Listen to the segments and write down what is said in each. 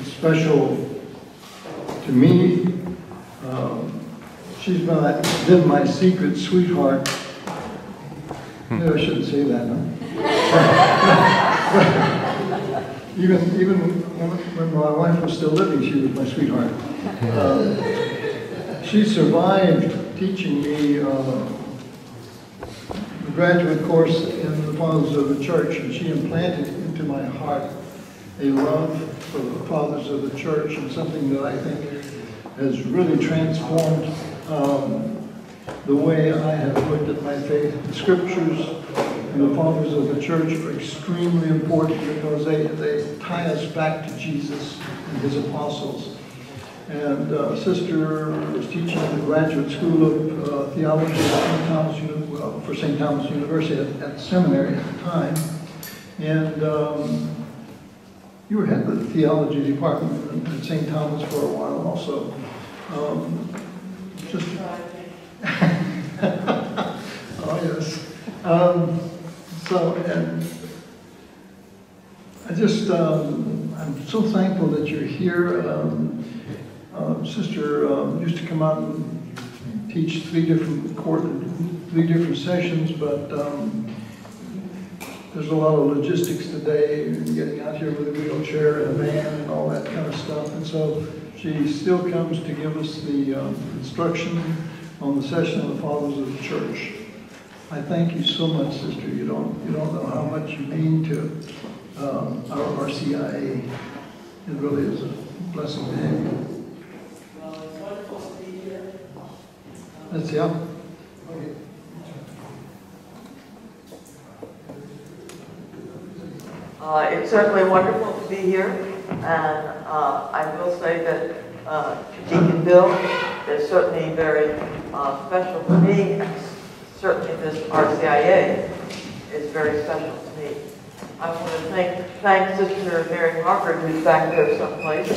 special to me. She's been my secret sweetheart. Maybe I shouldn't say that, huh? even when my wife was still living, she was my sweetheart. She survived teaching me the graduate course in the Fathers of the Church, and she implanted into my heart a love for the Fathers of the Church, and something that I think has really transformed the way I have looked at my faith. The scriptures and the Fathers of the Church are extremely important because they tie us back to Jesus and his apostles. And Sister was teaching in the Graduate School of Theology at for St. Thomas University at the seminary at the time. And you were head of the theology department at St. Thomas for a while also. Oh yes. And I just, I'm so thankful that you're here. Sister used to come out and teach three different sessions, but there's a lot of logistics today, getting out here with a wheelchair and a van and all that kind of stuff. And so she still comes to give us the instruction on the session of the Fathers of the Church. I thank you so much, Sister. You don't know how much you mean to our RCIA. It really is a blessing to have you. Well, it's wonderful to be here. Let's see. Okay. It's certainly wonderful to be here, and I will say that Deacon Bill is certainly very special to me, and certainly this RCIA is very special to me. I want to thank Sister Mary Harford, who's back there someplace,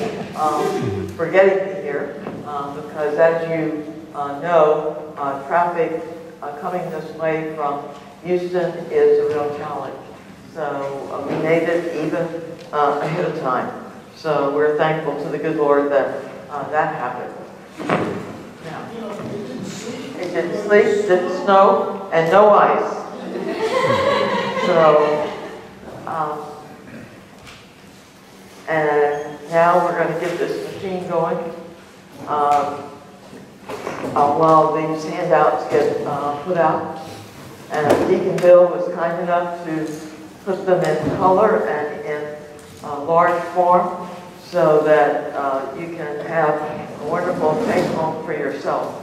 for getting me here, because as you know, traffic coming this way from Houston is a real challenge. So we made it even ahead of time. So we're thankful to the good Lord that that happened. Now, it didn't sleep, didn't snow, and no ice. So, and now we're going to get this machine going while these handouts get put out. And Deacon Bill was kind enough to put them in color and in large form so that you can have a wonderful take home for yourself.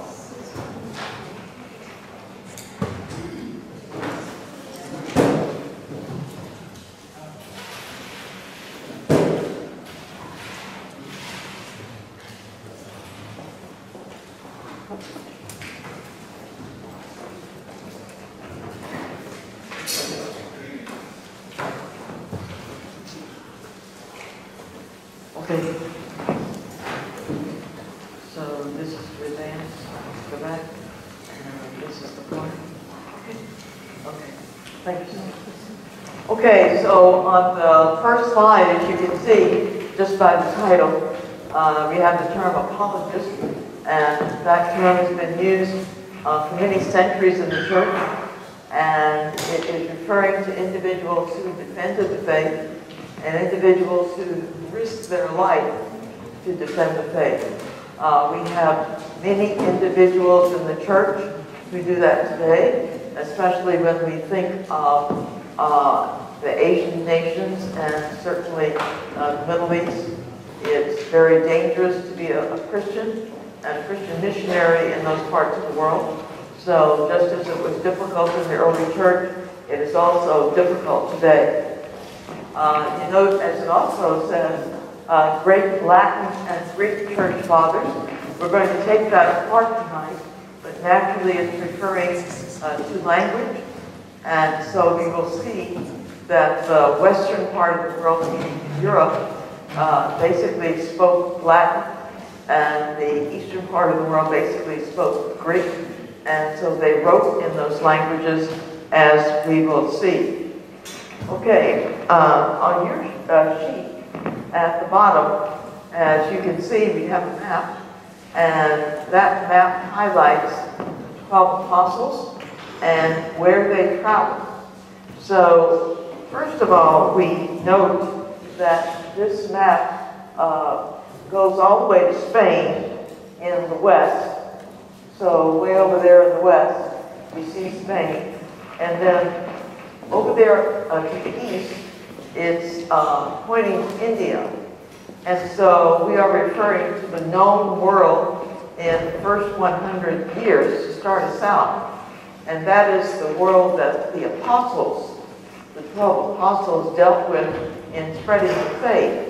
Okay. So this is to advance, go back, and this is the point. Okay. Okay. Thank you so much. Okay, so on the first slide, as you can see, just by the title, we have the term apologist, and that term has been used for many centuries in the church, and it is referring to individuals who defended the faith and individuals who risked their life to defend the faith. We have many individuals in the church who do that today, especially when we think of the Asian nations and certainly the Middle East. It's very dangerous to be a Christian and a Christian missionary in those parts of the world. So just as it was difficult in the early church, it is also difficult today. You note, as it also says, great Latin and Greek church fathers. We're going to take that apart tonight, but naturally it's referring to language. And so we will see that the western part of the world, meaning Europe, basically spoke Latin, and the eastern part of the world basically spoke Greek. And so they wrote in those languages, as we will see. Okay, on your sheet, at the bottom, as you can see, we have a map, and that map highlights the 12 apostles and where they traveled. So, first of all, we note that this map goes all the way to Spain in the west. So, way over there in the west, we see Spain. And then over there to the east, it's pointing to India. And so we are referring to the known world in the first 100 years to start us out. And that is the world that the apostles, the 12 apostles, dealt with in spreading the faith.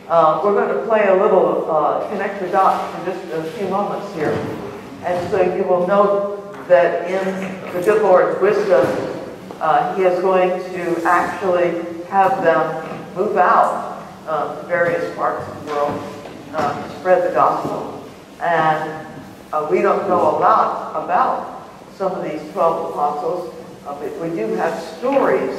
We're going to play a little connect the dots for just a few moments here. And so you will note that in the good Lord's wisdom, he is going to actually have them move out to various parts of the world to spread the gospel. And we don't know a lot about some of these 12 apostles, but we do have stories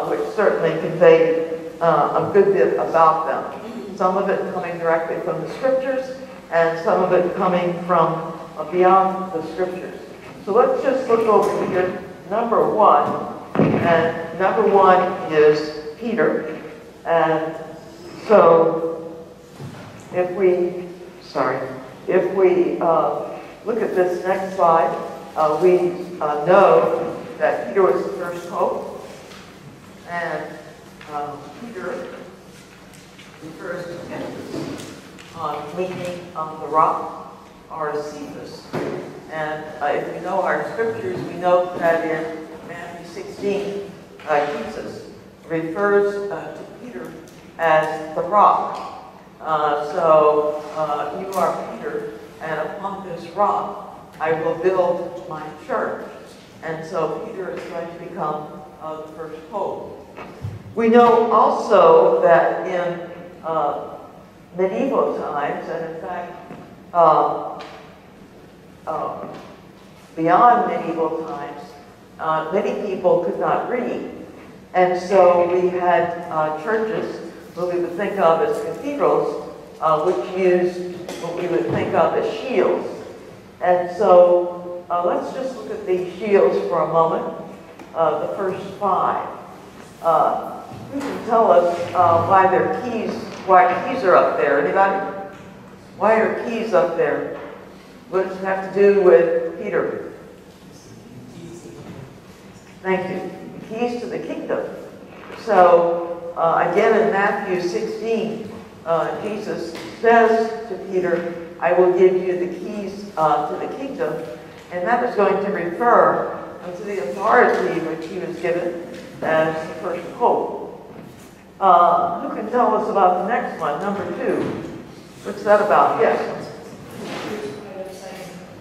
which certainly convey a good bit about them. Some of it coming directly from the scriptures, and some of it coming from beyond the scriptures. So let's just look over here, number one. And number one is Peter. And so if we look at this next slide, we know that Peter was the first pope. And Peter refers to Petrus meaning on the rock, or Cephas. And if we know our scriptures, we know that in Matthew 16, Jesus refers to Peter as the rock. So you are Peter, and upon this rock I will build my church. And so Peter is going to become the first pope. We know also that in medieval times, and in fact beyond medieval times, many people could not read. And so we had churches, what we would think of as cathedrals, which used what we would think of as shields. And so let's just look at these shields for a moment, the first five. Who can tell us why keys are up there? Anybody? Why are keys up there? What does it have to do with Peter? Thank you. Keys to the kingdom. So, again in Matthew 16, Jesus says to Peter, I will give you the keys to the kingdom. And that is going to refer to the authority which he was given as the first pope. Who can tell us about the next one, number 2? What's that about? Yes.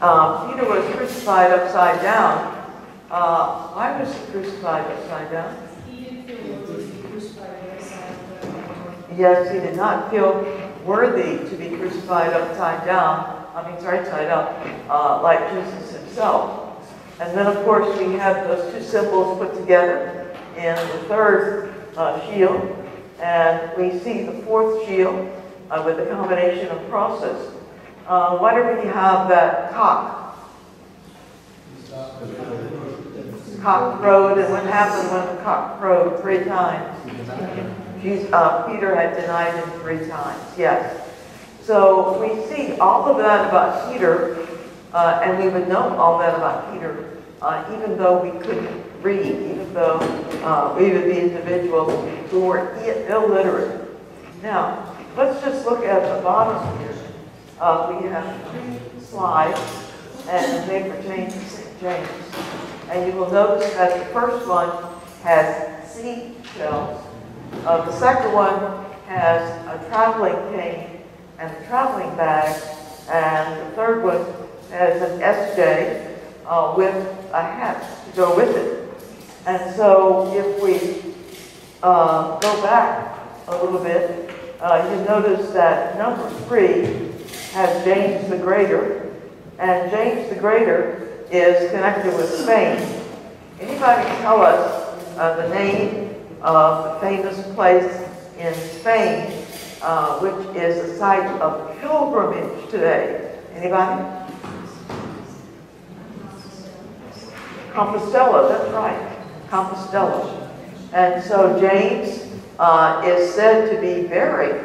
Peter was crucified upside down. Why was he crucified upside down? He didn't feel worthy to be crucified upside down. Yes, he did not feel worthy to be crucified upside down. Right side up, like Jesus himself. And then, of course, we have those two symbols put together in the third shield. And we see the fourth shield with a combination of crosses. Why do we have that cock? Cock crowed, and what happened when the cock crowed 3 times? Peter had denied him 3 times, yes. So we see all of that about Peter, and we would know all that about Peter, even though we couldn't read, even though we would be individuals who were illiterate. Now, let's just look at the bottom here. We have 3 slides, and they pertain to St. James. And you will notice that the first one has seashells. The second one has a traveling cane and a traveling bag. And the third one has an SJ with a hat to go with it. And so if we go back a little bit, you notice that number 3 has James the Greater. And James the Greater is connected with Spain. Anybody tell us the name of the famous place in Spain which is a site of pilgrimage today. Anybody? Compostela, that's right. Compostela. And so James is said to be buried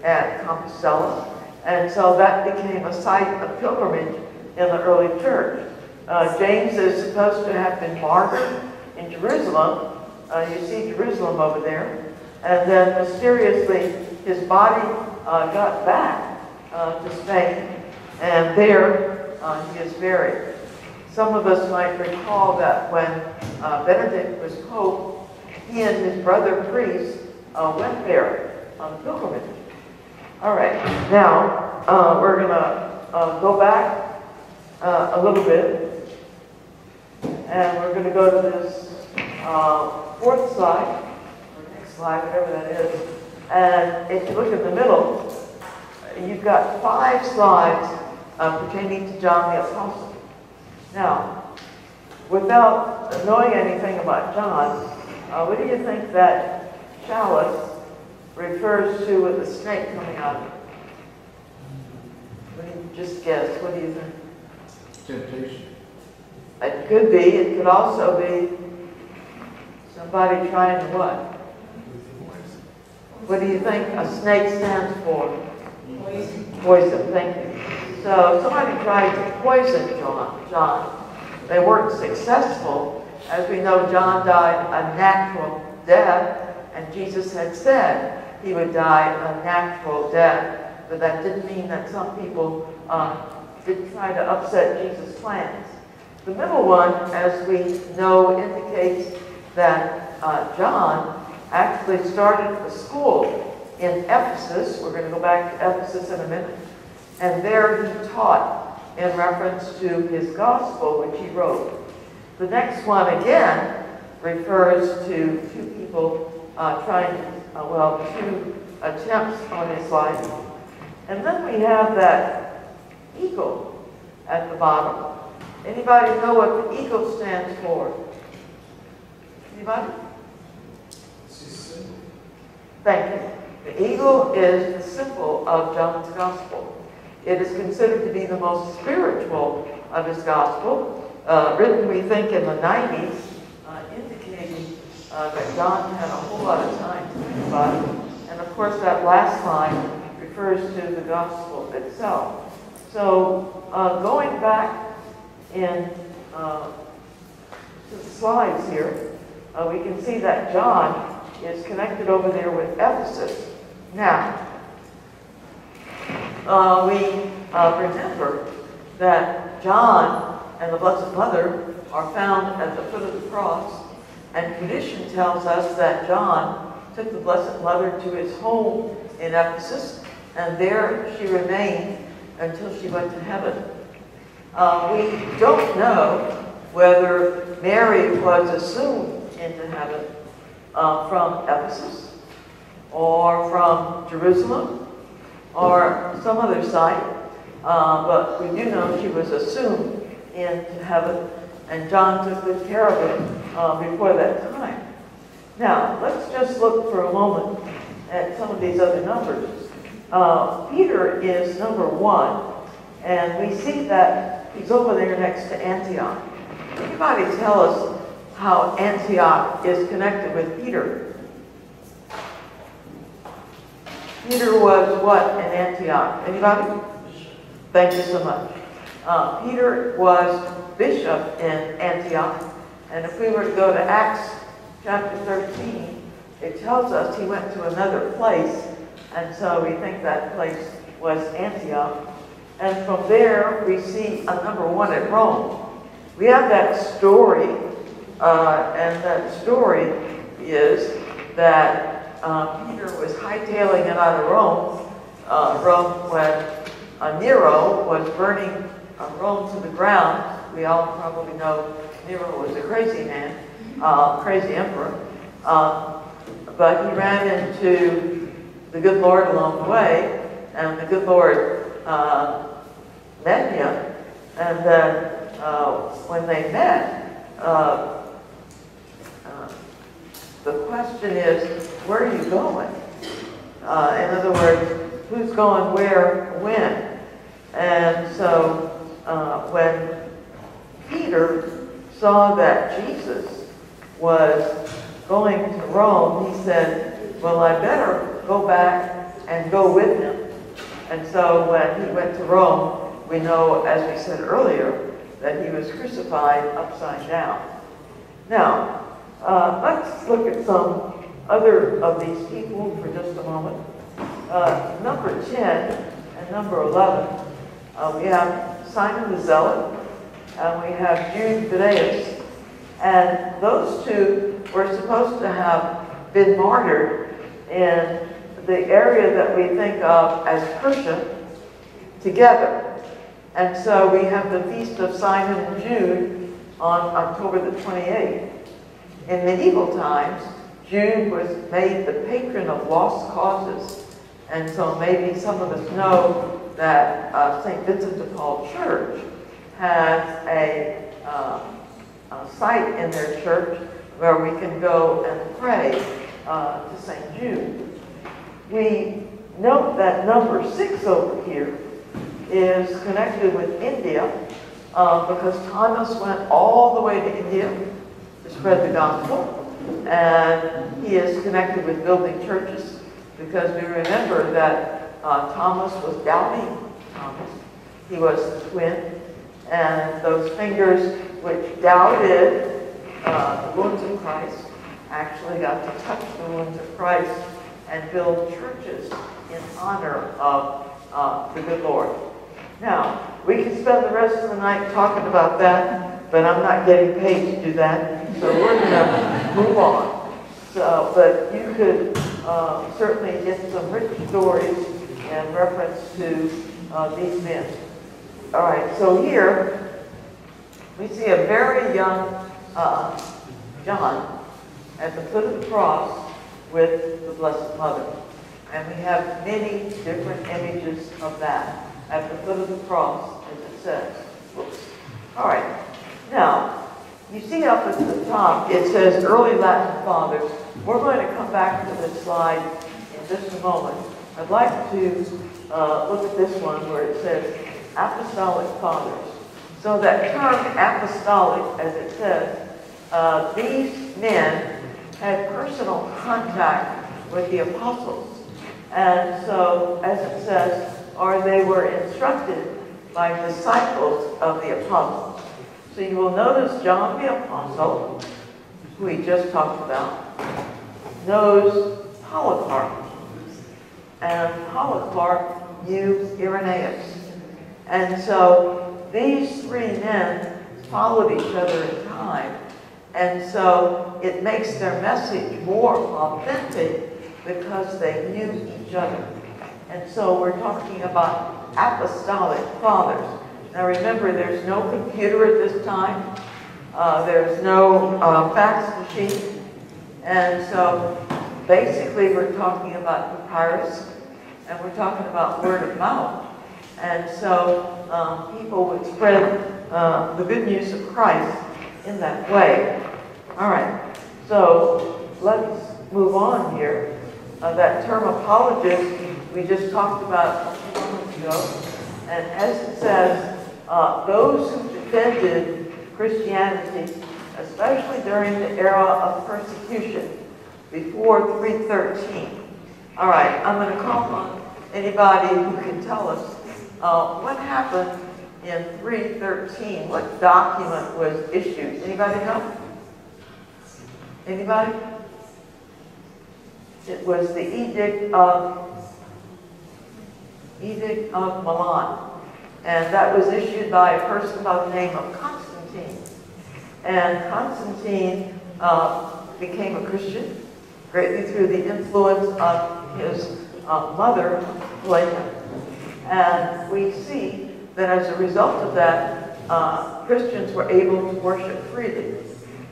at Compostela. And so that became a site of pilgrimage in the early church. James is supposed to have been martyred in Jerusalem. You see Jerusalem over there. And then mysteriously his body got back to Spain. And there he is buried. Some of us might recall that when Benedict was Pope, he and his brother priest went there on pilgrimage. All right, now we're going to go back a little bit, and we're going to go to this fourth slide, or next slide, whatever that is. And if you look at the middle, you've got 5 slides pertaining to John the Apostle. Now, without knowing anything about John, what do you think that chalice refers to with a snake coming out of it? What do you just guess? What do you think? Temptation. It could be. It could also be somebody trying to what? What do you think a snake stands for? Poison. Poison, thank you. So somebody tried to poison John. They weren't successful. As we know, John died a natural death, and Jesus had said he would die a natural death. But that didn't mean that some people did try to upset Jesus' plans. The middle one, as we know, indicates that John actually started a school in Ephesus. We're going to go back to Ephesus in a minute. And there he taught in reference to his gospel, which he wrote. The next one, again, refers to 2 people two attempts on his life. And then we have that eagle at the bottom. Anybody know what the eagle stands for? Anybody? Thank you. The eagle is the symbol of John's gospel. It is considered to be the most spiritual of his gospel, written, we think, in the 90s, indicating that John had a whole lot of time to think about it. And of course, that last line refers to the gospel itself. So going back in to the slides here, we can see that John is connected over there with Ephesus. Now, we remember that John and the Blessed Mother are found at the foot of the cross, and tradition tells us that John took the Blessed Mother to his home in Ephesus, and there she remained until she went to heaven. We don't know whether Mary was assumed into heaven from Ephesus, or from Jerusalem, or some other site, but we do know she was assumed into heaven, and John took good care of it before that time. Now, let's just look for a moment at some of these other numbers. Peter is number 1, and we see that he's over there next to Antioch. Anybody tell us how Antioch is connected with Peter? Peter was what in Antioch? Anybody? Thank you so much. Peter was bishop in Antioch. And if we were to go to Acts chapter 13, it tells us he went to another place. And so we think that place was Antioch. And from there, we see a number 1 at Rome. We have that story, and that story is that Peter was hightailing it out of Rome when Nero was burning Rome to the ground. We all probably know Nero was a crazy man, crazy emperor. But he ran into the good Lord along the way, and the good Lord met him. And then when they met, the question is, where are you going? In other words, who's going where, when. And so when Peter saw that Jesus was going to Rome, he said, well, I better go back and go with him. And so when he went to Rome, we know, as we said earlier, that he was crucified upside down. Now, let's look at some other of these people for just a moment. Number 10 and number 11, we have Simon the Zealot, and we have Jude Thaddeus. And those two were supposed to have been martyred in the area that we think of as Persia together. And so we have the Feast of Simon and Jude on October the 28th. In medieval times, Jude was made the patron of lost causes. And so maybe some of us know that St. Vincent de Paul Church has a site in their church where we can go and pray to St. Jude. We note that number 6 over here is connected with India because Thomas went all the way to India to spread the gospel. And he is connected with building churches because we remember that Thomas was doubting Thomas. He was the twin. And those fingers which doubted the wounds of Christ actually got to touch the wounds of Christ and build churches in honor of the good Lord. Now, we can spend the rest of the night talking about that, but I'm not getting paid to do that, so we're going to move on. So, but you could certainly get some rich stories in reference to these men. All right, so here we see a very young John at the foot of the cross with the Blessed Mother. And we have many different images of that at the foot of the cross, as it says. Whoops. All right. Now, you see up at the top, it says early Latin fathers. We're going to come back to this slide in just a moment. I'd like to look at this one where it says apostolic fathers. So that term apostolic, as it says, these men had personal contact with the apostles. And so, as it says, or they were instructed by disciples of the apostles. So you will notice John the Apostle, who we just talked about, knows Polycarp. And Polycarp knew Irenaeus. And so these three men followed each other in time. And so it makes their message more authentic because they knew each other. And so we're talking about apostolic fathers. Now remember, there's no computer at this time. There's no fax machine. And so basically we're talking about papyrus, and we're talking about word of mouth. And so people would spread the good news of Christ in that way. All right, so let's move on here. That term apologist we just talked about a few moments ago. And as it says, those who defended Christianity, especially during the era of persecution, before 313. All right, I'm going to call on anybody who can tell us what happened in 313. What document was issued? Anybody know? Anybody? It was the Edict of Milan. And that was issued by a person by the name of Constantine. And Constantine became a Christian, greatly through the influence of his mother, Helena. And we see that as a result of that, Christians were able to worship freely.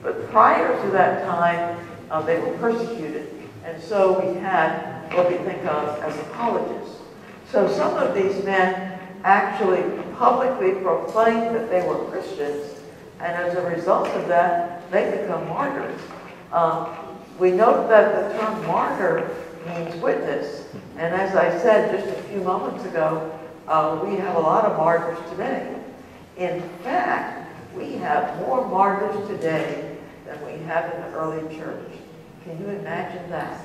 But prior to that time, they were persecuted. And so we had what we think of as apologists. So some of these men actually publicly proclaimed that they were Christians, and as a result of that, they become martyrs. We note that the term martyr means witness, And as I said just a few moments ago, we have a lot of martyrs today. In fact, we have more martyrs today than we have in the early church. Can you imagine that?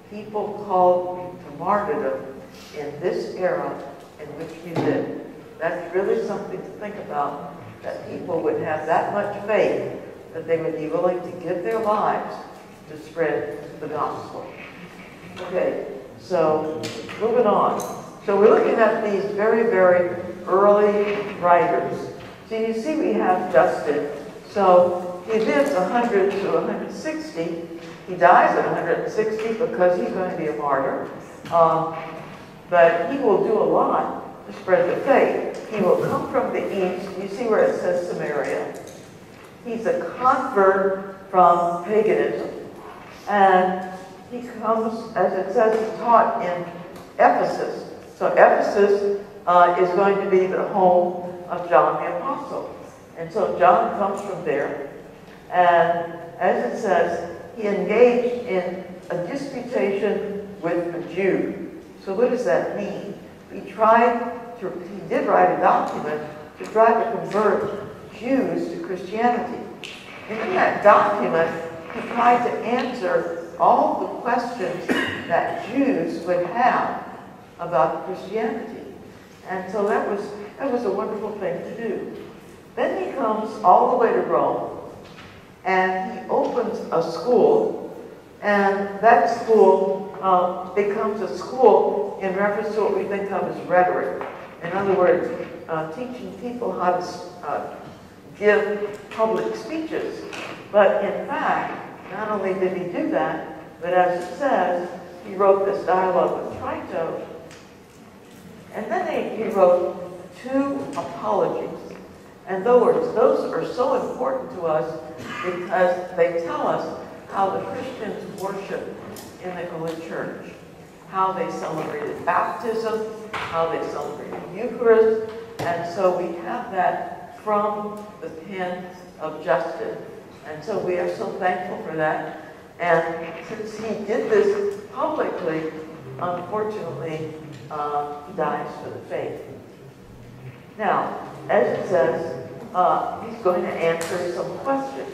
People called to martyrdom in this era in which we live. That's really something to think about, that people would have that much faith that they would be willing to give their lives to spread the gospel. Okay, so moving on. So we're looking at these very, very early writers. So you see we have Justin. So he lives 100 to 160. He dies at 160 because he's going to be a martyr. But he will do a lot to spread the faith. He will come from the east. You see where it says Samaria. He's a convert from paganism. And he comes, as it says, taught in Ephesus. So Ephesus is going to be the home of John the Apostle. And so John comes from there. And as it says, he engaged in a disputation with a Jew. So what does that mean? He did write a document to try to convert Jews to Christianity. And in that document, he tried to answer all the questions that Jews would have about Christianity. And so that was a wonderful thing to do. Then he comes all the way to Rome, and he opens a school, and that school becomes a school in reference to what we think of as rhetoric. In other words, teaching people how to give public speeches. But in fact, not only did he do that, but as it says, he wrote this dialogue with Trito. And then he wrote 2 apologies. And those are so important to us because they tell us how the Christians worship in the early church, how they celebrated baptism, how they celebrated Eucharist. And so we have that from the pen of Justin. And so we are so thankful for that. And since he did this publicly, unfortunately, he dies for the faith. Now, as it says, he's going to answer some questions.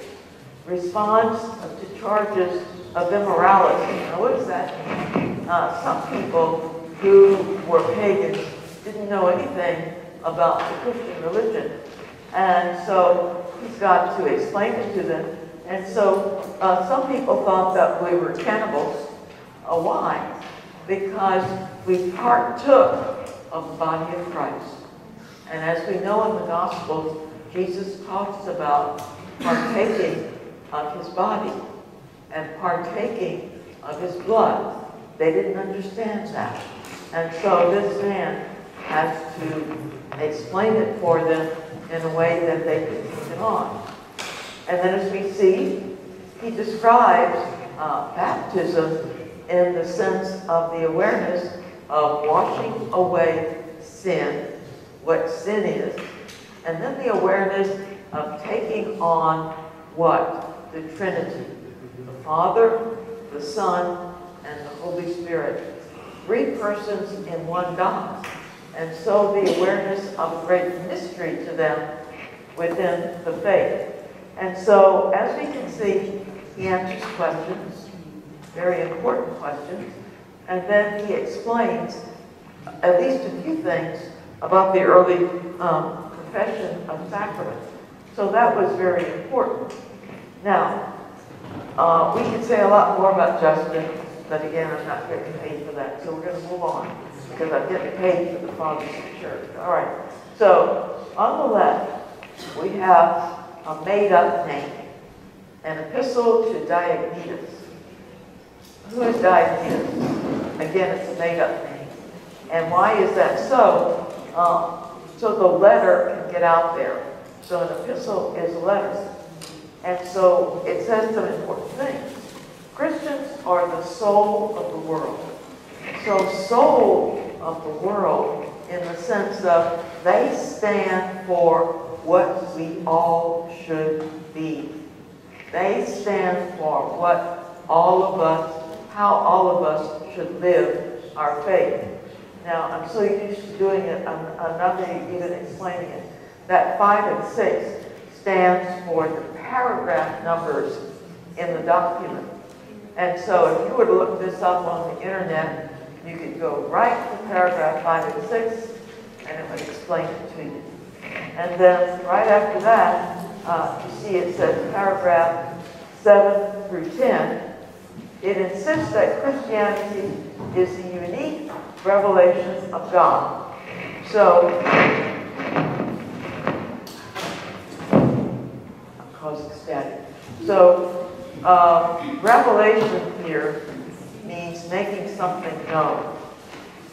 Responds to charges of immorality. Now, what does that mean? Some people who were pagans didn't know anything about the Christian religion. And so he's got to explain it to them. And so some people thought that we were cannibals. Why? Because we partook of the body of Christ. And as we know in the Gospels, Jesus talks about partaking of his body and partaking of his blood. They didn't understand that. And so this man has to explain it for them in a way that they can take it on. And then as we see, he describes baptism in the sense of the awareness of washing away sin, what sin is, and then the awareness of taking on what? The Trinity. The Father, the Son, and the Holy Spirit. 3 persons in one God. And so the awareness of a great mystery to them within the faith. And so, as we can see, he answers questions, very important questions, and then he explains at least a few things about the early profession of sacrament. So that was very important. Now, we could say a lot more about Justin, but again, I'm not getting paid for that, so we're going to move on, because I'm getting paid for the fathers of the church. All right, so on the left, we have a made-up name, an epistle to Diognetus. Who is Diognetus? Again, it's a made-up name. And why is that so? So the letter can get out there. So an epistle is a letter. And so it says some important things. Christians are the soul of the world. So soul of the world in the sense of they stand for what we all should be. They stand for what all of us, how all of us should live our faith. Now, I'm so used to doing it, I'm not even explaining it. That 5 and 6 stands for the paragraph numbers in the document. And so if you were to look this up on the internet, you could go right to paragraph 5 and 6, and it would explain it to you. And then right after that, you see it says paragraph 7 through 10. It insists that Christianity is the unique revelation of God. So, I'm causing static. So, revelation here means making something known.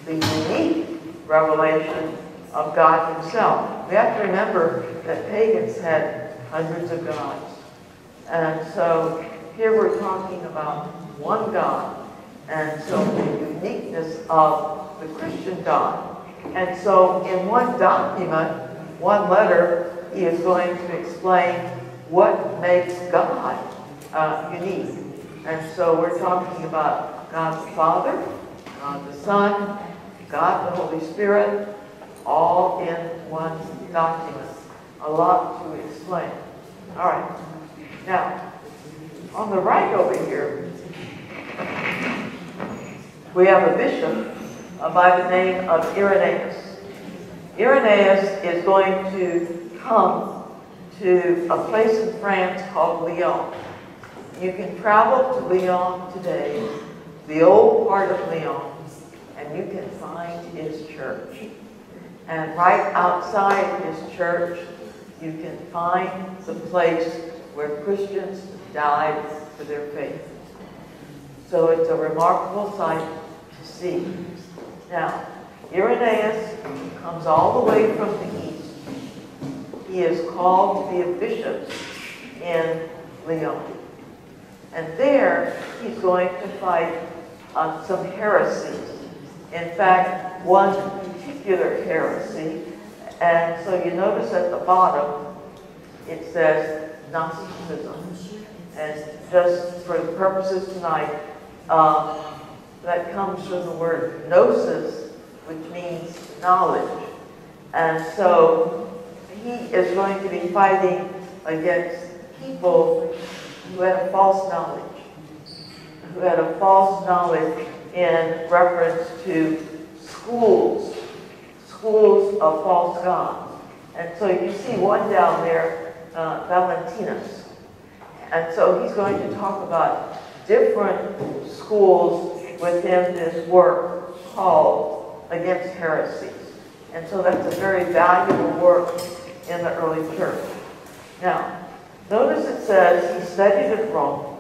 The unique revelation of God himself. We have to remember that pagans had hundreds of gods. And so here we're talking about one God. And so the uniqueness of the Christian God. And so in one document, one letter, he is going to explain what makes God unique. And so we're talking about God the Father, God the Son, God the Holy Spirit, all in one document. A lot to explain. All right. Now, on the right over here, we have a bishop by the name of Irenaeus. Irenaeus is going to come to a place in France called Lyon. You can travel to Lyon today, the old part of Lyon, and you can find his church. And right outside his church, you can find the place where Christians died for their faith. So it's a remarkable sight to see. Now, Irenaeus comes all the way from the east. He is called to be a bishop in Lyon. And there, he's going to fight some heresies. In fact, one particular heresy. And so you notice at the bottom, it says Gnosticism. And just for the purposes tonight, that comes from the word gnosis, which means knowledge. And so he is going to be fighting against people who had a false knowledge. Who had a false knowledge in reference to schools of false gods. And so you see one down there, Valentinus. And so he's going to talk about different schools within this work called Against Heresies. And so that's a very valuable work in the early church. Now, notice it says he studied at Rome.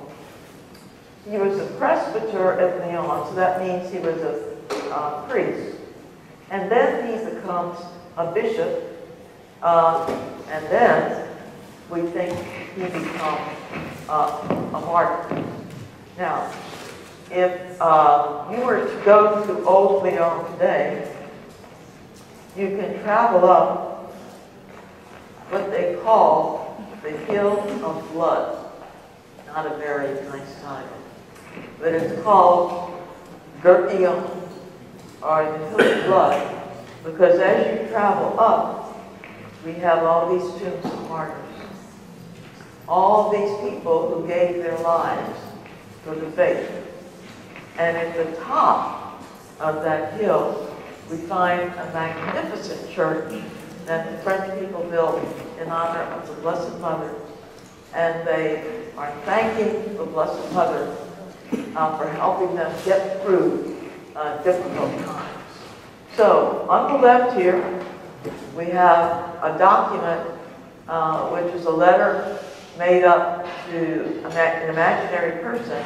He was a presbyter at Lyon, so that means he was a priest. And then he becomes a bishop, and then we think he becomes a martyr. Now, if you were to go to Old Lyon today, you can travel up what they call the Hill of Blood. Not a very nice title, but it's called Gurguillon, or the Hill of Blood, because as you travel up, we have all these tombs of martyrs. All these people who gave their lives for the faith. And at the top of that hill, we find a magnificent church that the French people built in honor of the Blessed Mother. And they are thanking the Blessed Mother for helping them get through difficult times. So, on the left here, we have a document which is a letter made up to an imaginary person,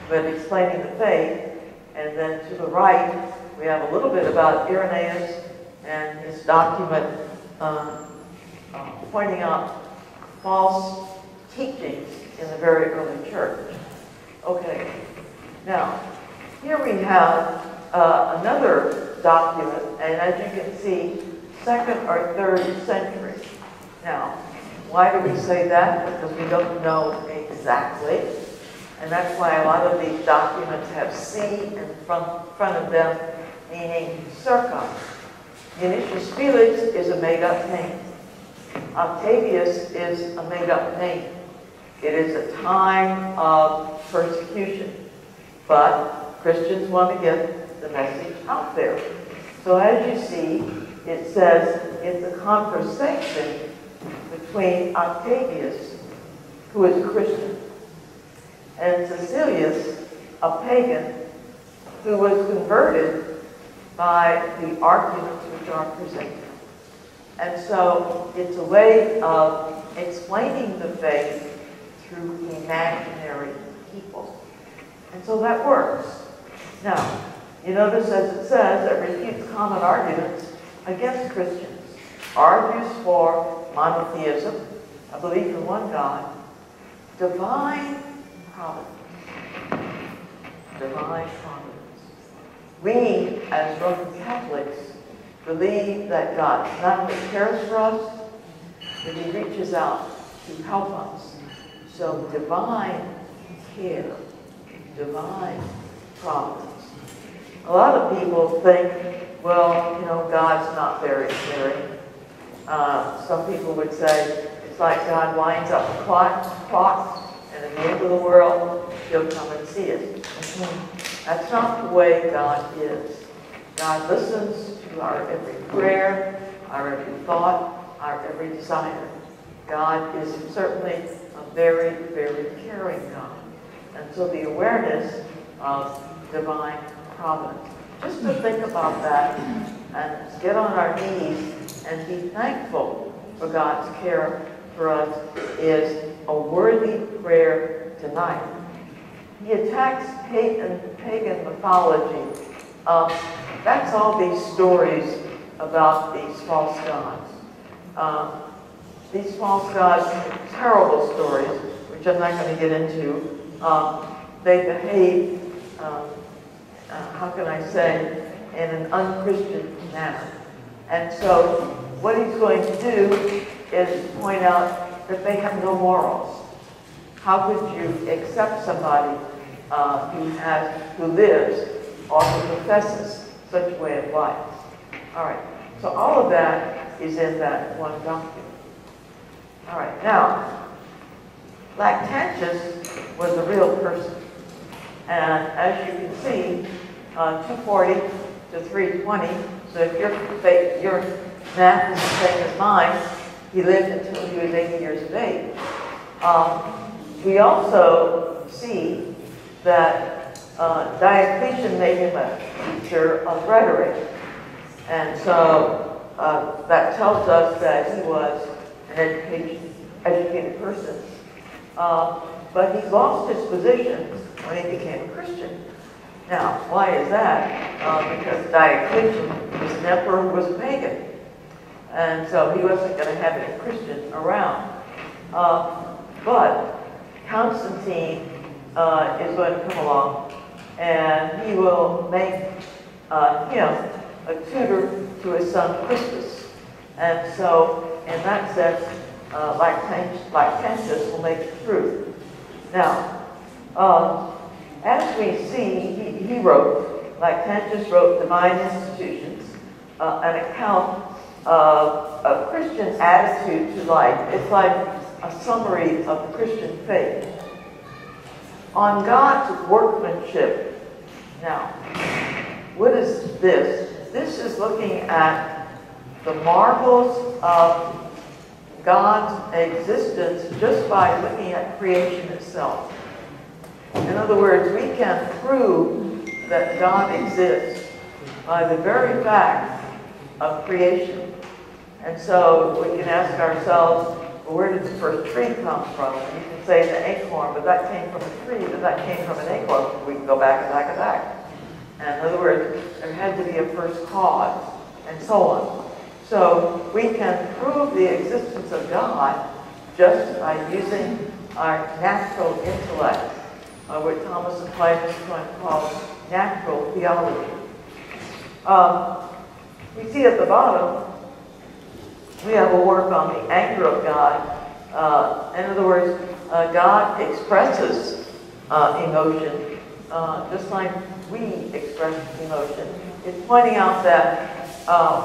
but explaining the faith. And then to the right, we have a little bit about Irenaeus and his document pointing out false teachings in the very early church. Okay, now, here we have another document, and as you can see, 2nd or 3rd century. Now, why do we say that? Because we don't know exactly. And that's why a lot of these documents have C in front of them, meaning circa. Dionysius Felix is a made-up name. Octavius is a made-up name. It is a time of persecution. But Christians want to get the message out there. So as you see, it says it's a conversation between Octavius, who is a Christian, and Cecilius, a pagan, who was converted by the arguments which are presented. And so it's a way of explaining the faith through imaginary people. And so that works. Now, you notice as it says, it refutes common arguments against Christians, argues for monotheism, a belief in one God, divine providence. Divine providence. We, as Roman Catholics, believe that God not only cares for us, but He reaches out to help us. So divine care, divine providence. A lot of people think, well, you know, God's not very caring. Some people would say it's like God winds up a clock, and at the end of the world, He'll come and see it. That's not the way God is. God listens to our every prayer, our every thought, our every desire. God is certainly a very, very caring God. And so the awareness of divine providence. Just to think about that and get on our knees and be thankful for God's care for us is a worthy prayer tonight. He attacks pagan mythology. That's all these stories about these false gods. These false gods are terrible stories, which I'm not going to get into. They behave, how can I say, in an unchristian manner. And so what he's going to do is point out that they have no morals. How could you accept somebody who lives or who professes such a way of life? All right, so all of that is in that one document. All right, now, Lactantius was a real person. And as you can see, 240 to 320, so if your math is the same as mine, he lived until he was 80 years of age. We also see that Diocletian made him a teacher of rhetoric. And so that tells us that he was an educated person. But he lost his position when he became a Christian. Now, why is that? Because Diocletian was an emperor who was a pagan. And so he wasn't going to have any Christian around. But Constantine is going to come along, and he will make him a tutor to his son Crispus. And so, in that sense, Lactantius will make it through. Now, as we see, Lactantius wrote Divine Institutions, an account of a Christian attitude to life. It's like a summary of the Christian faith. On God's workmanship. Now, what is this? This is looking at the marvels of God's existence just by looking at creation itself. In other words, we can prove that God exists by the very fact of creation. And so we can ask ourselves, well, where did the first tree come from? And you can say the acorn, but that came from a tree, but that came from an acorn. We can go back and back and back. And in other words, there had to be a first cause, and so on. So we can prove the existence of God just by using our natural intellect, what Thomas Aquinas is going to call natural theology. We see at the bottom, we have a work on the anger of God. In other words, God expresses emotion, just like we express emotion. It's pointing out that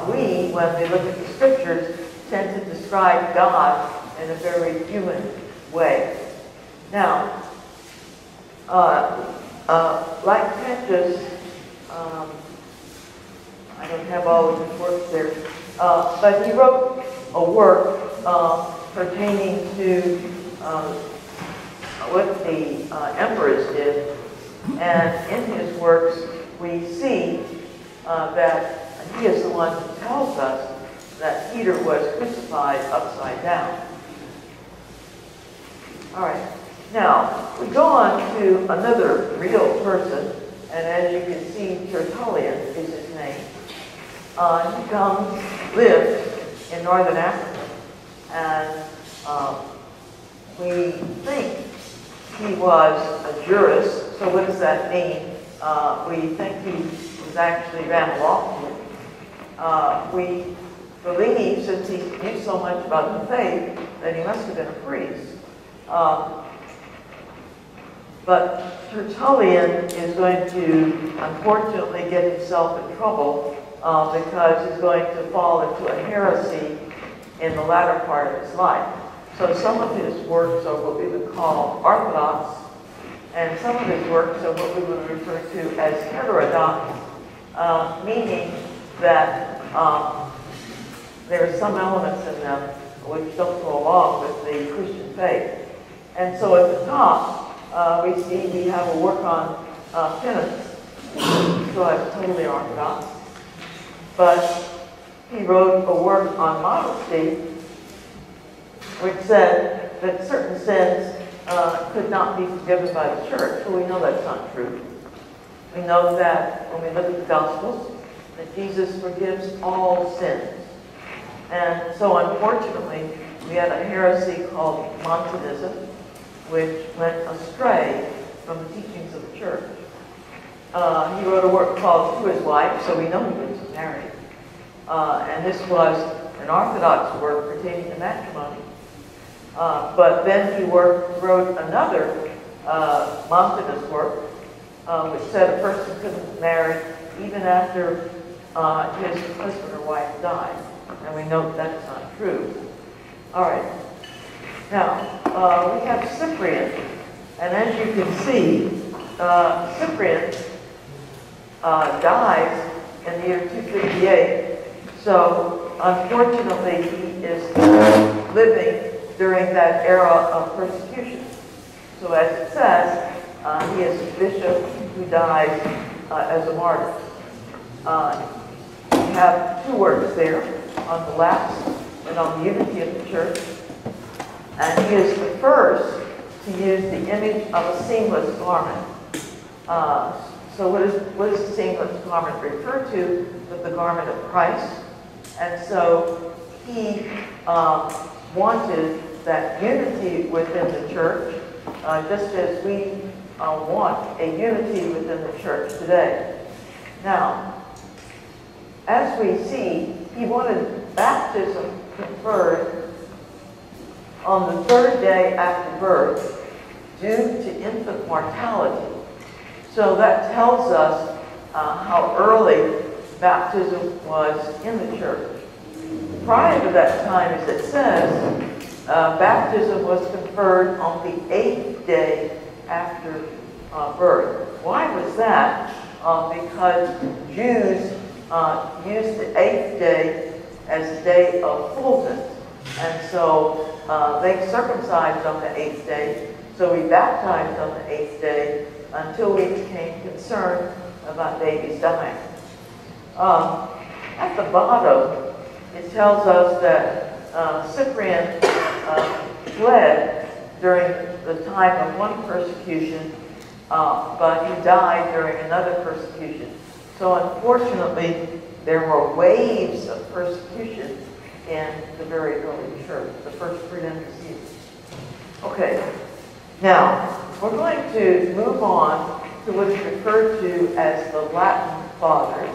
we, when we look at the scriptures, tend to describe God in a very human way. Now, like Pentius, I don't have all of his works there, but he wrote a work pertaining to what the emperors did. And in his works, we see that he is the one who tells us that Peter was crucified upside down. All right. Now, we go on to another real person, and as you can see, Tertullian is his name. He lived in northern Africa, and we think he was a jurist. So what does that mean? We think he was actually ran law school. We believe, since he knew so much about the faith, that he must have been a priest. But Tertullian is going to, unfortunately, get himself in trouble because he's going to fall into a heresy in the latter part of his life. So some of his works are what we would call orthodox, and some of his works are what we would refer to as heterodox, meaning that there are some elements in them which don't go along with the Christian faith. And so at the top, we see we have a work on penance, so that's totally orthodox. But he wrote a work on modesty, which said that certain sins could not be forgiven by the church. Well, we know that's not true. We know that when we look at the Gospels, that Jesus forgives all sins. And so unfortunately, we had a heresy called Montanism, which went astray from the teachings of the church. He wrote a work called To His Wife, so we know he was married. And this was an Orthodox work pertaining to matrimony. But then he wrote another Montanist work, which said a person couldn't marry even after his husband or wife died. And we know that's not true. All right. Now, we have Cyprian. And as you can see, Cyprian dies in the year 258. So, unfortunately, he is living during that era of persecution. So as it says, he is a bishop who dies as a martyr. We have two works there, on the lapse and on the unity of the church. And he is the first to use the image of a seamless garment. So what does the seamless garment refer to? But the garment of Christ. And so he wanted that unity within the church, just as we want a unity within the church today. Now, as we see, he wanted baptism conferred on the third day after birth due to infant mortality. So that tells us how early baptism was in the church. Prior to that time, as it says, baptism was conferred on the 8th day after birth. Why was that? Because Jews used the 8th day as a day of fullness. And so they circumcised on the 8th day. So we baptized on the 8th day until we became concerned about babies dying. At the bottom, it tells us that Cyprian fled during the time of one persecution, but he died during another persecution. So unfortunately, there were waves of persecution in the very early church, the first 300 years. Okay, now we're going to move on to what is referred to as the Latin Fathers.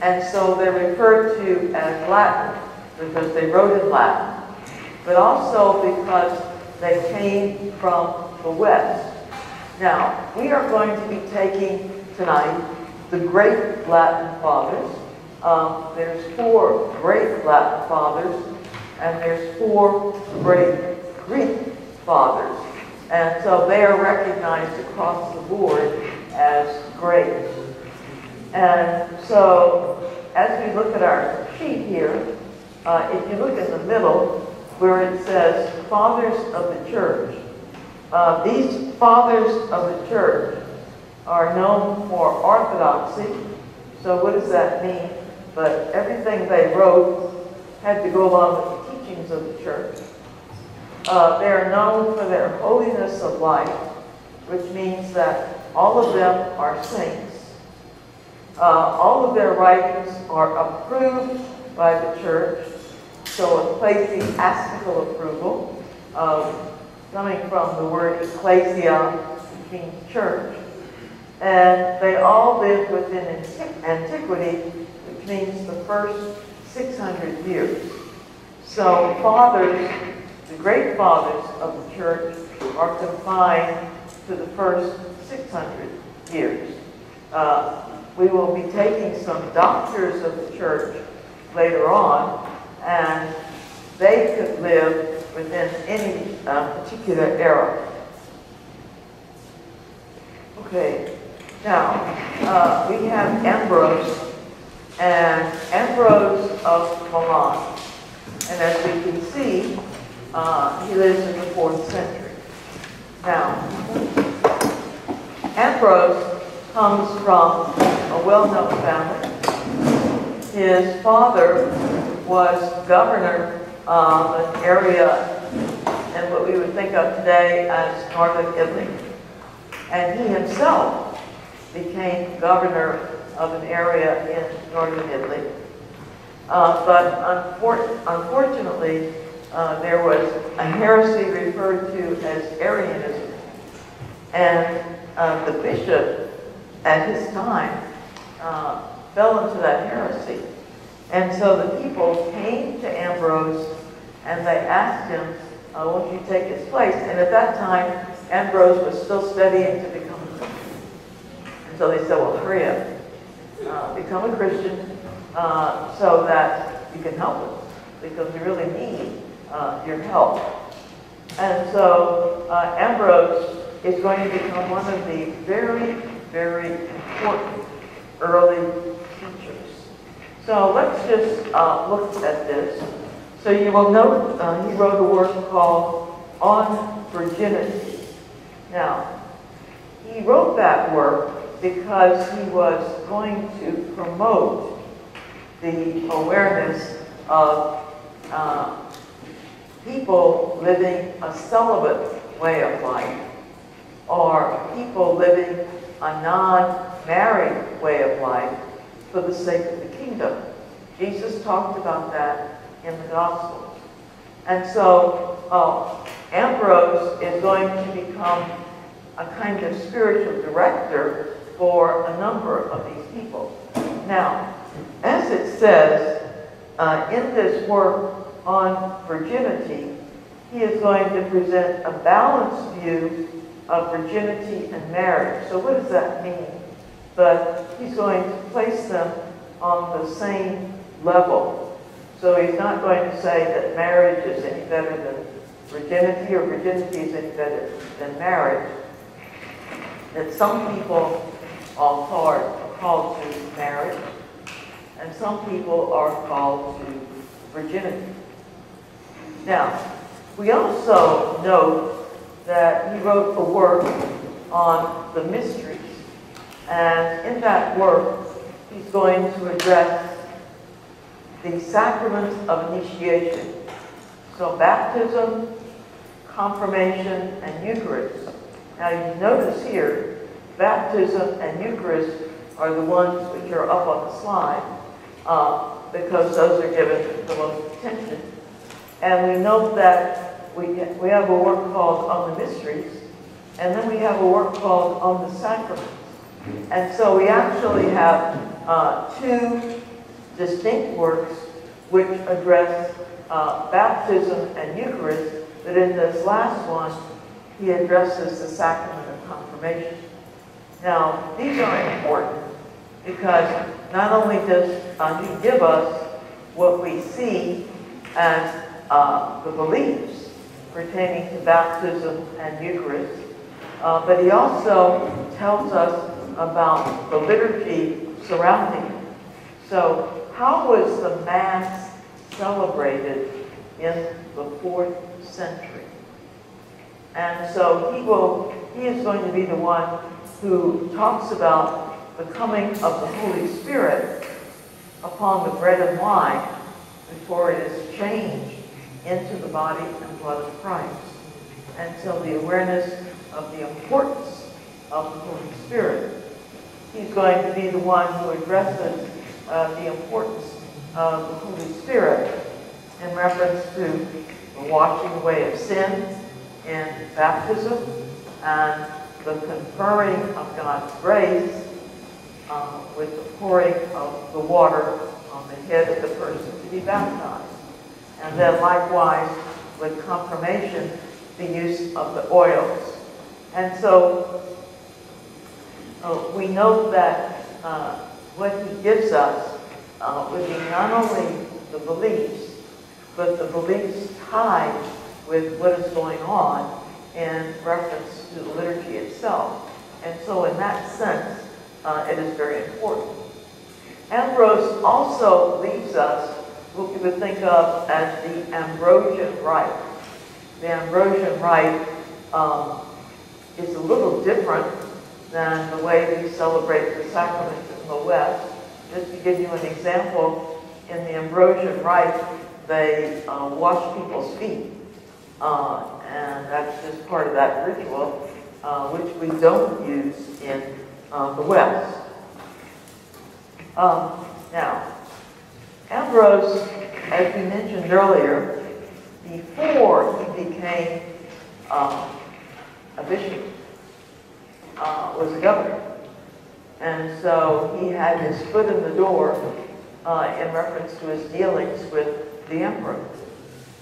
And so they're referred to as Latin because they wrote in Latin, but also because they came from the West. Now, we are going to be taking tonight the great Latin fathers. There's 4 great Latin fathers, and there's 4 great Greek fathers. And so they are recognized across the board as great. And so, as we look at our sheet here, if you look in the middle, where it says Fathers of the Church, these Fathers of the Church are known for orthodoxy. So what does that mean? But everything they wrote had to go along with the teachings of the Church. They are known for their holiness of life, which means that all of them are saints. All of their writings are approved by the Church, so ecclesiastical approval, coming from the word ecclesia, which means church. And they all lived within antiquity, which means the first 600 years. So fathers, the great fathers of the church, are confined to the first 600 years. We will be taking some doctors of the church later on, and they could live within any particular era. Okay, now we have Ambrose, and Ambrose of Milan. And as we can see, he lives in the 4th century. Now, Ambrose comes from a well-known family. His father was governor of an area in what we would think of today as northern Italy. And he himself became governor of an area in northern Italy. But unfortunately, there was a heresy referred to as Arianism. And the bishop at his time fell into that heresy. And so the people came to Ambrose and they asked him, won't you take his place? And at that time, Ambrose was still studying to become a Christian. And so they said, well, hurry up, become a Christian so that you can help us, because we really need your help. And so Ambrose is going to become one of the very, very important early teachers. So let's just look at this. So you will note he wrote a work called On Virginity. Now, he wrote that work because he was going to promote the awareness of people living a celibate way of life, or people living a non-married way of life for the sake of the kingdom. Jesus talked about that in the Gospels. And so Ambrose is going to become a kind of spiritual director for a number of these people. Now, as it says in this work on virginity, he is going to present a balanced view of virginity and marriage. So what does that mean? But he's going to place them on the same level. So he's not going to say that marriage is any better than virginity, or virginity is any better than marriage. That some people are called to marriage, and some people are called to virginity. Now, we also note that he wrote a work on the mysteries. And in that work, he's going to address the sacrament of initiation. So baptism, confirmation, and Eucharist. Now you notice here, baptism and Eucharist are the ones which are up on the slide, because those are given the most attention. And we note that we have a work called On the Mysteries, and then we have a work called On the Sacraments. And so we actually have two distinct works which address baptism and Eucharist, but in this last one, he addresses the sacrament of confirmation. Now, these are important because not only does he give us what we see as the beliefs pertaining to baptism and Eucharist, but he also tells us about the liturgy surrounding it. So, how was the Mass celebrated in the 4th century? And so he is going to be the one who talks about the coming of the Holy Spirit upon the bread and wine before it is changed into the body and blood of Christ. And so the awareness of the importance of the Holy Spirit. He's going to be the one who addresses the importance of the Holy Spirit in reference to the washing away of sins in baptism and the conferring of God's grace with the pouring of the water on the head of the person to be baptized. And then likewise with confirmation, the use of the oils. And so we know that what he gives us would be not only the beliefs, but the beliefs tied with what is going on in reference to the liturgy itself. And so in that sense, it is very important. Ambrose also leaves us what we would think of as the Ambrosian Rite. The Ambrosian Rite is a little different than the way we celebrate the sacraments in the West. Just to give you an example, in the Ambrosian Rite, they wash people's feet. And that's just part of that ritual, which we don't use in the West. Now, Ambrose, as we mentioned earlier, before he became a bishop, was a governor. And so he had his foot in the door in reference to his dealings with the emperor.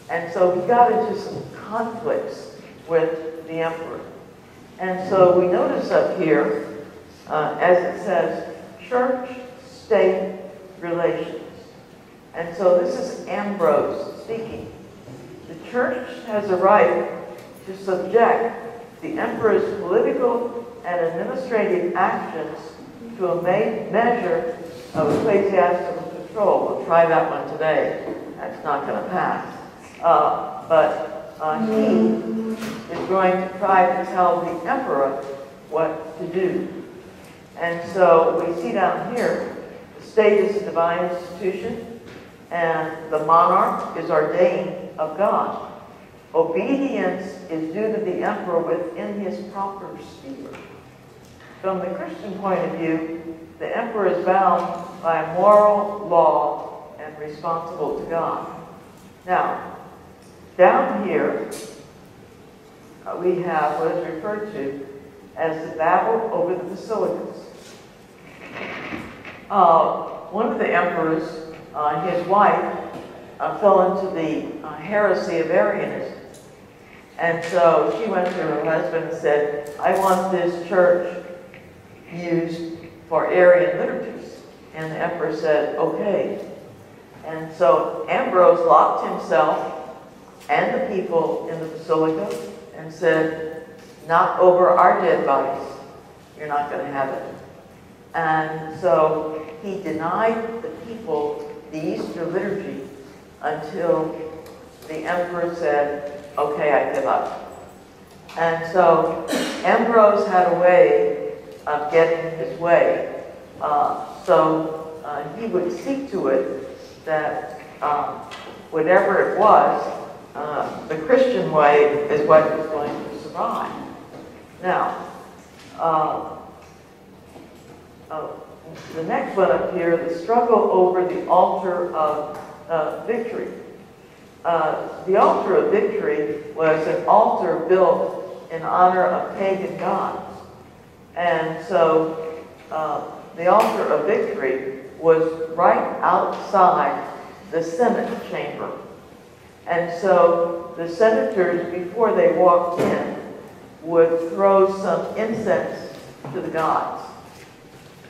And so he got into some conflicts with the emperor. And so we notice up here, as it says, church-state relations. And so this is Ambrose speaking. The church has a right to subject the emperor's political and administrative actions to a measure of ecclesiastical control. We'll try that one today. That's not going to pass. But he is going to try to tell the emperor what to do. And so we see down here, the state is a divine institution, and the monarch is ordained of God. Obedience is due to the emperor within his proper sphere. From the Christian point of view, the emperor is bound by a moral law and responsible to God. Now, down here, we have what is referred to as the battle over the basilicas. One of the emperors, his wife, fell into the heresy of Arianism. And so she went to her husband and said, I want this church used for Arian liturgies. And the emperor said, okay. And so Ambrose locked himself and the people in the basilica and said, not over our dead bodies. You're not going to have it. And so he denied the people the Easter liturgy until the emperor said, okay, I give up. And so Ambrose had a way of getting his way. So he would see to it that whatever it was, the Christian way is what was going to survive. Now, the next one up here, the struggle over the altar of victory. The altar of victory was an altar built in honor of pagan gods. And so the altar of victory was right outside the Senate chamber. And so the senators, before they walked in, would throw some incense to the gods.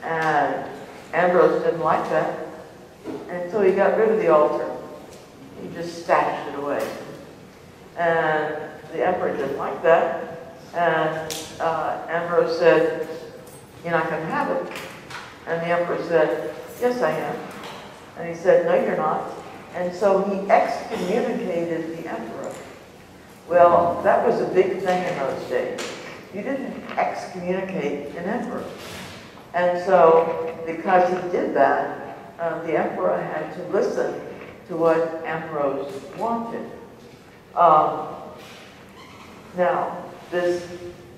And Ambrose didn't like that, and so he got rid of the altar. He just stashed it away. And the emperor didn't like that, and Ambrose said, "You're not going to have it." And the emperor said, "Yes, I am." And he said, "No, you're not." And so he excommunicated the emperor. Well, that was a big thing in those days. You didn't excommunicate an emperor. And so, because he did that, the emperor had to listen to what Ambrose wanted. Now, this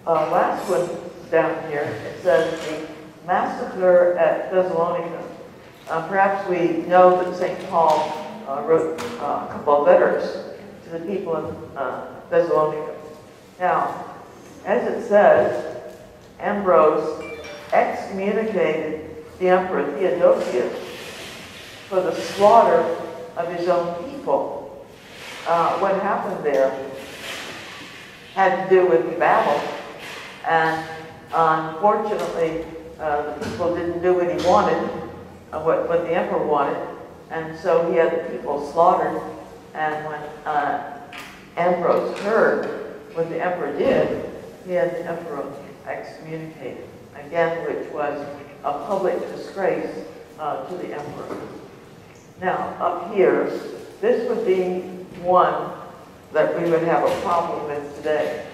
last one down here, it says the massacre at Thessalonica. Perhaps we know that St. Paul wrote a couple of letters to the people in Thessalonica. Now, as it says, Ambrose excommunicated the emperor Theodosius for the slaughter of his own people. What happened there had to do with the battle, and unfortunately, the people didn't do what he wanted, what the emperor wanted, and so he had the people slaughtered. And when Ambrose heard what the emperor did, he had the emperor excommunicated, again, which was a public disgrace to the emperor. Now, up here, this would be one that we would have a problem with today.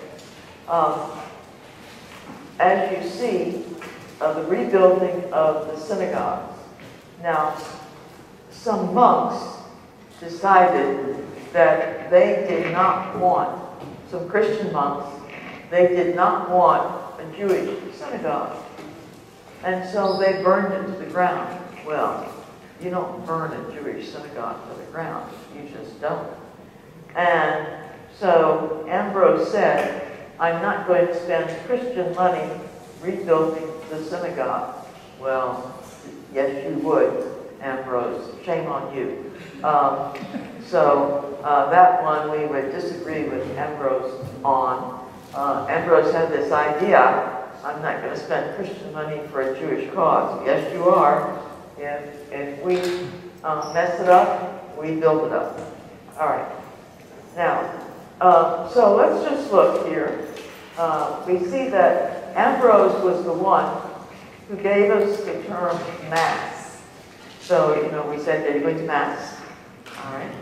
As you see, the rebuilding of the synagogues. Now, some monks decided that they did not want, some Christian monks, they did not want a Jewish synagogue. And so they burned it to the ground. Well, you don't burn a Jewish synagogue to the ground. You just don't. And so Ambrose said, "I'm not going to spend Christian money rebuilding the synagogue." Well, yes, you would, Ambrose. Shame on you. That one we would disagree with Ambrose on. Ambrose had this idea, "I'm not going to spend Christian money for a Jewish cause." Yes, you are. If we mess it up, we build it up. All right. Now, so let's just look here. We see that Ambrose was the one who gave us the term Mass. So, we said, "Are you going to Mass?" All right.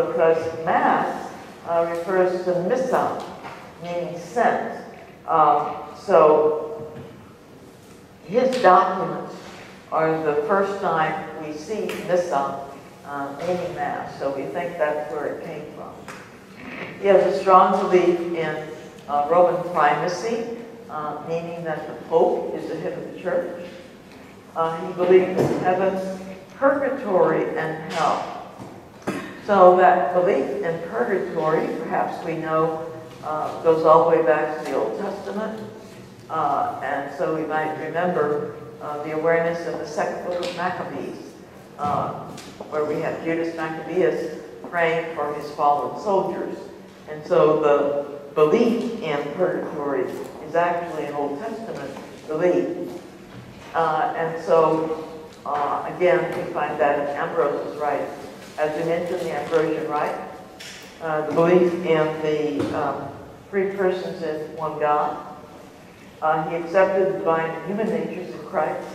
Because Mass refers to missa, meaning sent. So his documents are the first time we see missa, meaning Mass. So we think that's where it came from. He has a strong belief in Roman primacy, meaning that the Pope is the head of the church. He believed in heaven, purgatory, and hell. So that belief in purgatory, perhaps we know, goes all the way back to the Old Testament. And so we might remember the awareness of the second book of Maccabees, where we have Judas Maccabeus praying for his fallen soldiers. And so the belief in purgatory is actually an Old Testament belief. And so, again, we find that in Ambrose's rite. As we mentioned, the Ambrosian rite, the belief in the three persons in one God. He accepted the divine and human natures of Christ.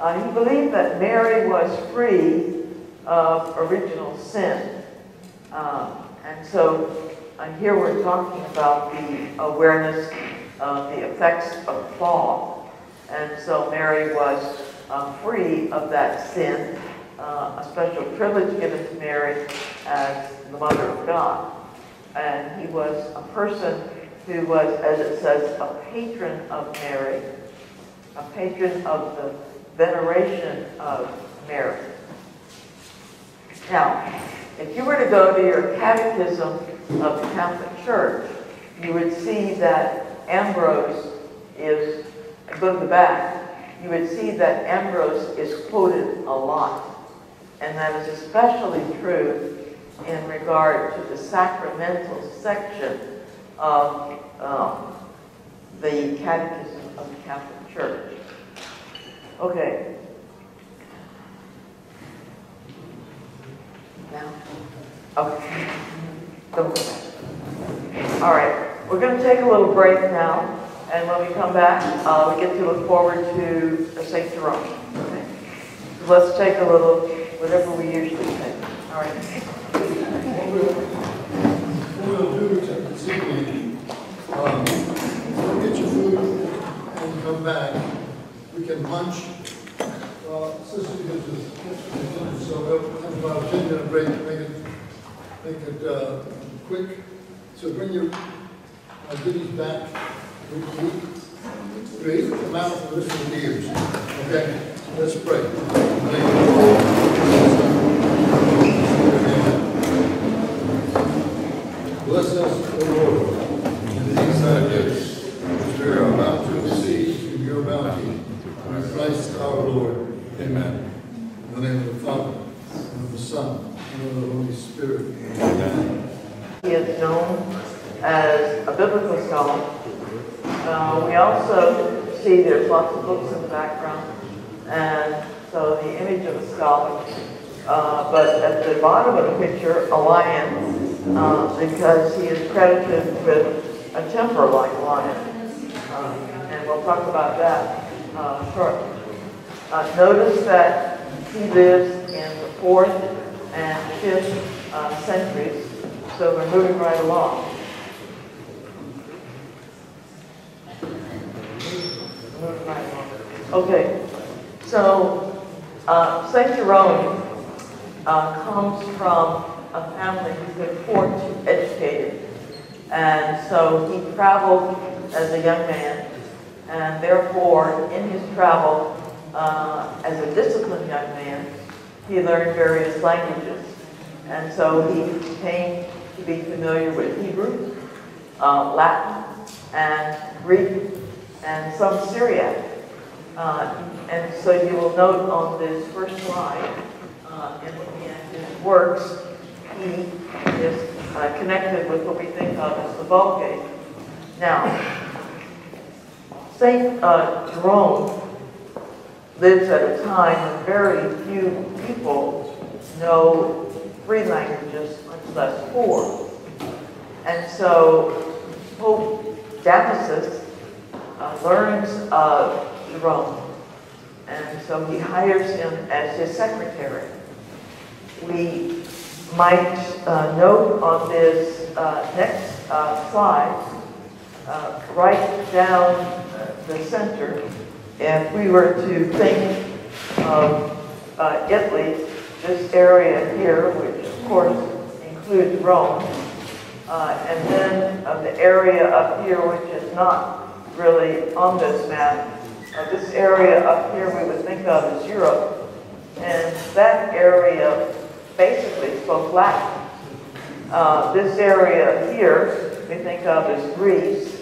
He believed that Mary was free of original sin. And so here we're talking about the awareness of the effects of the fall. And so Mary was free of that sin, a special privilege given to Mary as the Mother of God. And he was a person who was, as it says, a patron of Mary, a patron of the veneration of Mary. Now, if you were to go to your catechism of the Catholic Church, you would see that Ambrose is, go to the back, you would see that Ambrose is quoted a lot. And that is especially true in regard to the sacramental section of the Catechism of the Catholic Church. Okay. Now? Okay. All right. We're going to take a little break now, and when we come back, we get to look forward to St. Jerome. Okay? So let's take a little, whatever we usually take. All right. What we'll do this evening, we'll get your food and come back. We can lunch. Sister gives us lunch, so we'll have about a 10-minute break to make it quick. So bring your goodies back. Raise the mouth and listen to the ears. Okay? Let's pray. Bless us, O Lord, in these thy gifts, which we are about to receive from your bounty, through Christ our Lord. Amen. In the name of the Father, and of the Son, and of the Holy Spirit. Amen. He is known as a biblical scholar. We also see there's lots of books in the background, and so the image of a scholar. But at the bottom of the picture, a lion, because he is credited with a temper like a lion. And we'll talk about that shortly. Notice that he lives in the 4th and 5th centuries, so we're moving right along. Okay, so St. Jerome comes from a family who could afford to educate him. And so he traveled as a young man, and therefore in his travel as a disciplined young man, he learned various languages. And so he came to be familiar with Hebrew, Latin, and Greek, and some Syriac. And so you will note on this first slide, in looking at his works, he is connected with what we think of as the Vulgate. Now, St. Jerome lives at a time when very few people know 3 languages, much less 4. And so Pope Damasus learns of Jerome, and so he hires him as his secretary. We might note on this next slide, right down the center, if we were to think of Italy, this area here, which of course includes Rome, and then the area up here, which is not really on this map, this area up here we would think of as Europe, and that area basically spoke Latin. This area here we think of as Greece,